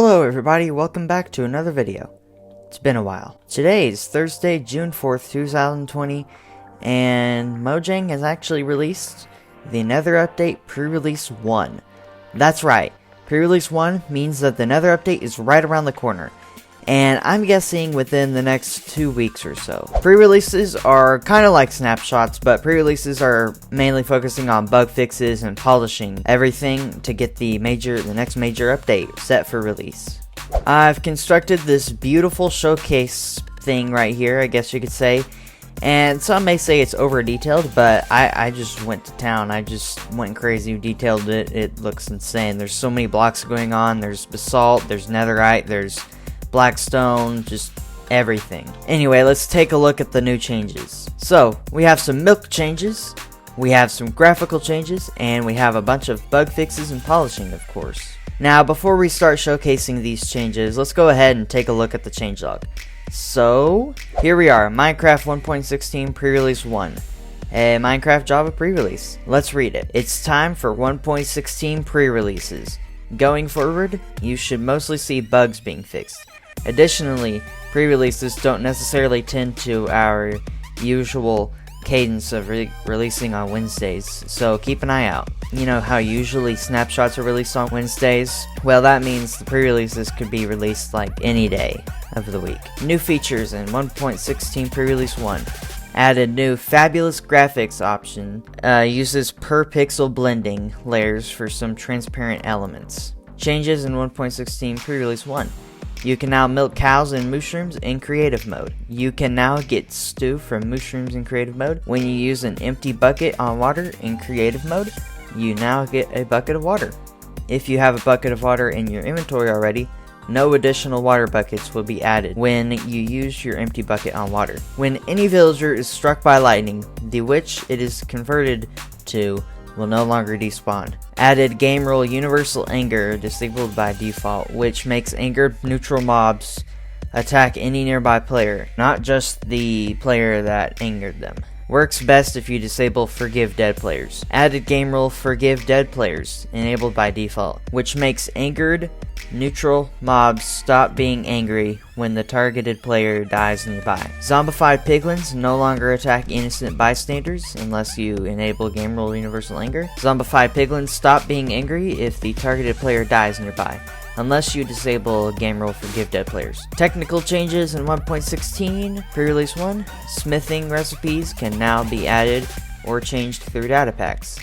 Hello everybody, welcome back to another video. It's been a while. Today is Thursday, June 4th, 2020, and Mojang has actually released the Nether Update Pre-Release 1. That's right, Pre-Release 1 means that the Nether Update is right around the corner, and I'm guessing within the next 2 weeks or so. Pre-releases are kind of like snapshots, but pre-releases are mainly focusing on bug fixes and polishing everything to get the next major update set for release. I've constructed this beautiful showcase thing right here, I guess you could say, and some may say it's over detailed, but I just went to town. I just went crazy, detailed it. It looks insane. There's so many blocks going on. There's basalt, there's netherite, there's blackstone, just everything. Anyway, let's take a look at the new changes. So, we have some milk changes, we have some graphical changes, and we have a bunch of bug fixes and polishing, of course. Now, before we start showcasing these changes, let's go ahead and take a look at the changelog. So, here we are, Minecraft 1.16 Pre-Release 1. A Minecraft Java pre-release. Let's read it. It's time for 1.16 pre-releases. Going forward, you should mostly see bugs being fixed. Additionally, pre-releases don't necessarily tend to our usual cadence of releasing on Wednesdays, so keep an eye out. You know how usually snapshots are released on Wednesdays? Well, that means the pre-releases could be released like any day of the week. New features in 1.16 pre-release 1. Added new fabulous graphics option, uses per pixel blending layers for some transparent elements. Changes in 1.16 pre-release 1. You can now milk cows and mushrooms in creative mode. You can now get stew from mushrooms in creative mode. When you use an empty bucket on water in creative mode, you now get a bucket of water. If you have a bucket of water in your inventory already, no additional water buckets will be added when you use your empty bucket on water. When any villager is struck by lightning, the witch it is converted to will no longer despawn. Added game rule universal anger disabled by default, which makes angered neutral mobs attack any nearby player, not just the player that angered them. Works best if you disable forgive dead players. Added game rule forgive dead players, enabled by default, which makes angered neutral mobs stop being angry when the targeted player dies nearby. Zombified piglins no longer attack innocent bystanders unless you enable game rule universal anger. Zombified piglins stop being angry if the targeted player dies nearby, unless you disable game rule forgive dead players. Technical changes in 1.16 pre-release 1. Smithing recipes can now be added or changed through data packs.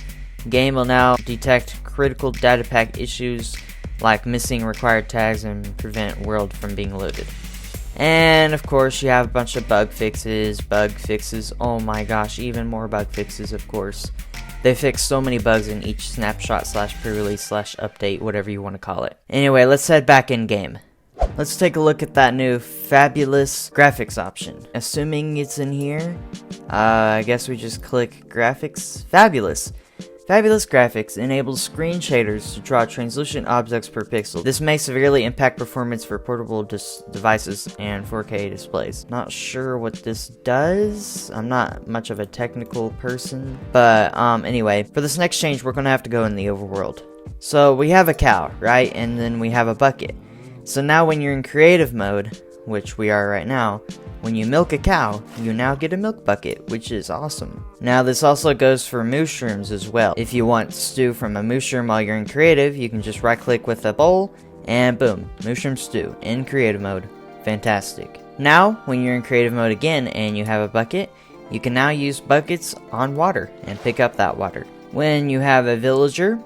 Game will now detect critical data pack issues like missing required tags and prevent world from being loaded. And of course you have a bunch of bug fixes, oh my gosh, even more bug fixes of course. They fix so many bugs in each snapshot / pre-release / update, whatever you want to call it. Anyway, let's head back in game. Let's take a look at that new fabulous graphics option. Assuming it's in here, I guess we just click graphics. Fabulous. Fabulous graphics enables screen shaders to draw translucent objects per pixel. This may severely impact performance for portable devices and 4K displays. Not sure what this does. I'm not much of a technical person. But anyway, for this next change, we're going to have to go in the overworld. So we have a cow, right? And then we have a bucket. So now when you're in creative mode, which we are right now, when you milk a cow, you now get a milk bucket, which is awesome. Now this also goes for mushrooms as well. If you want stew from a mushroom while you're in creative, you can just right click with a bowl, and boom, mushroom stew in creative mode. Fantastic. Now, when you're in creative mode again and you have a bucket, you can now use buckets on water and pick up that water. When you have a villager,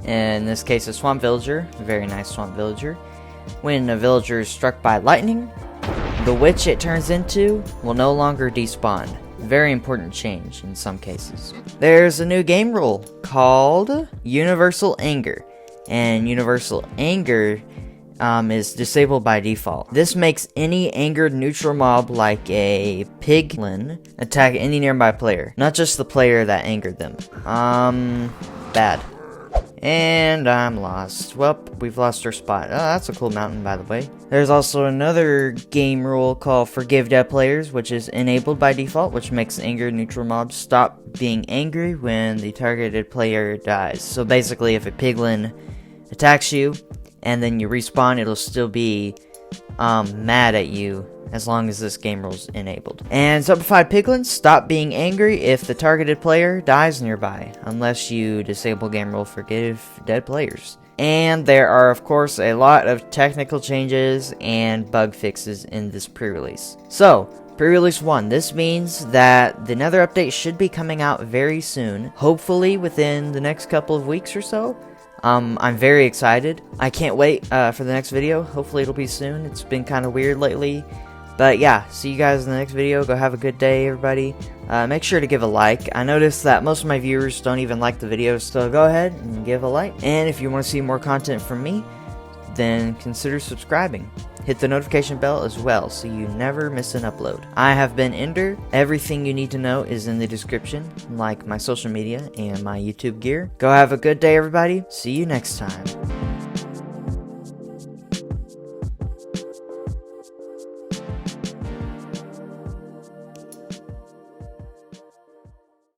in this case a swamp villager, a very nice swamp villager, when a villager is struck by lightning, the witch it turns into will no longer despawn. Very important change in some cases. There's a new game rule called Universal Anger. And Universal Anger is disabled by default. This makes any angered neutral mob like a piglin attack any nearby player, not just the player that angered them. Bad. And I'm lost. Well, we've lost our spot. Oh, that's a cool mountain, by the way. There's also another game rule called Forgive Dead Players, which is enabled by default, which makes angered neutral mobs stop being angry when the targeted player dies. So basically, if a piglin attacks you, and then you respawn, it'll still be mad at you as long as this game rule's enabled. And Zombified Piglins, stop being angry if the targeted player dies nearby, unless you disable game rule forgive dead players. And there are, of course, a lot of technical changes and bug fixes in this pre-release. So, pre-release 1, this means that the Nether update should be coming out very soon, hopefully within the next couple of weeks or so. I'm very excited. I can't wait for the next video. Hopefully it'll be soon. It's been kind of weird lately. But yeah, see you guys in the next video. Go have a good day, everybody. Make sure to give a like. I noticed that most of my viewers don't even like the videos, so go ahead and give a like. And if you want to see more content from me, then consider subscribing. Hit the notification bell as well so you never miss an upload. I have been Ender. Everything you need to know is in the description, like my social media and my YouTube gear. Go have a good day, everybody. See you next time.